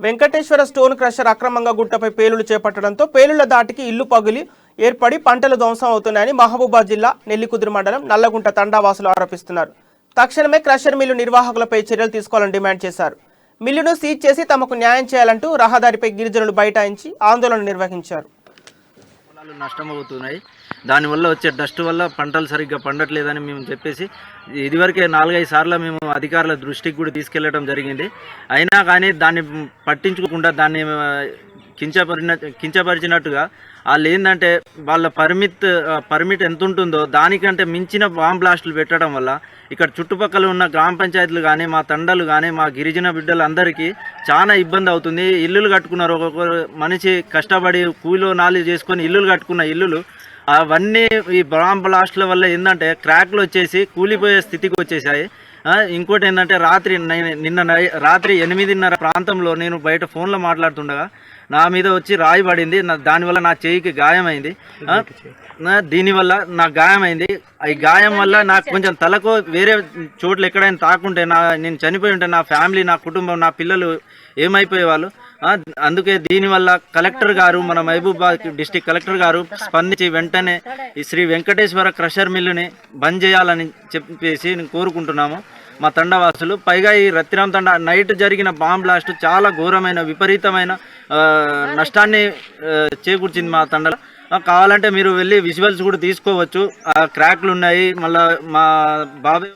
Venkateswara stone crusher అక్రమంగా గుట్టపై పేలులు చేపట్టడంతో పేలుళ్ల దాటికి ఇల్లు పగిలి ఏర్పడి పంటలు ధ్వంసం అవుతున్నాయని మహబూబాద్ జిల్లా నెల్లికుదురు మండలం నల్లగుంట తండావాసులు ఆరోపిస్తున్నారు. తక్షణమే క్రషర్ మిల్లు నిర్వాహకులపై చర్యలు తీసుకోవాలని డిమాండ్ చేశారు. మిల్లును సీజ్ చేసి తమకు న్యాయం చేయాలంటూ రహదారిపై గిరిజనులు బైఠాయించి ఆందోళన నిర్వహించారు. నష్టమవుతున్నాయి. దానివల్ల వచ్చే డస్ట్ వల్ల పంటలు సరిగ్గా పండట్లేదని మేము చెప్పేసి ఇదివరకే 4-5 సార్లు మేము అధికారుల దృష్టికి కూడా తీసుకెళ్లడం జరిగింది. అయినా కానీ దాన్ని పట్టించుకోకుండా దాన్ని కించపరిచినట్టుగా వాళ్ళు ఏంటంటే వాళ్ళ పర్మిట్ ఎంత ఉంటుందో దానికంటే మించిన బాంబ్ బ్లాస్టులు పెట్టడం వల్ల ఇక్కడ చుట్టుపక్కల ఉన్న గ్రామ పంచాయతీలు కానీ మా తండలు కానీ మా గిరిజన బిడ్డలందరికీ చాలా ఇబ్బంది అవుతుంది. ఇల్లులు కట్టుకున్నారు, ఒక్కొక్క మనిషి కష్టపడి కూలో నాలి చేసుకొని ఇల్లులు కట్టుకున్న ఇల్లులు అవన్నీ ఈ బాంబ్ బ్లాస్ట్ల వల్ల ఏంటంటే క్రాక్లు వచ్చేసి కూలిపోయే స్థితికి వచ్చేసాయి. ఇంకోటి ఏంటంటే నిన్న రాత్రి 8:30 ప్రాంతంలో నేను బయట ఫోన్లో మాట్లాడుతుండగా నా మీద వచ్చి రాయి పడింది. దానివల్ల నా చేయికి గాయమైంది. దీనివల్ల నాకు గాయమైంది. ఈ గాయం వల్ల నాకు కొంచెం తలకు వేరే చోట్ల ఎక్కడైనా తాకుంటే నేను చనిపోయి ఉంటే నా ఫ్యామిలీ, నా కుటుంబం, నా పిల్లలు ఏమైపోయేవాళ్ళు. అందుకే దీనివల్ల కలెక్టర్ గారు, మన మహబూబాబాద్ డిస్టిక్ కలెక్టర్ గారు స్పందించి వెంటనే ఈ శ్రీ వెంకటేశ్వర క్రషర్ మిల్లుని బంద్ చేయాలని చెప్పేసి నేను కోరుకుంటున్నాము మా తండవాసులు. పైగా ఈ రత్తిరామ్ తండ నైట్ జరిగిన బాంబ్ బ్లాస్ట్ చాలా ఘోరమైన విపరీతమైన నష్టాన్ని చేకూర్చింది మా తండలో. కావాలంటే మీరు వెళ్ళి విజువల్స్ కూడా తీసుకోవచ్చు. క్రాక్లు ఉన్నాయి. మళ్ళీ మా బాబాయ్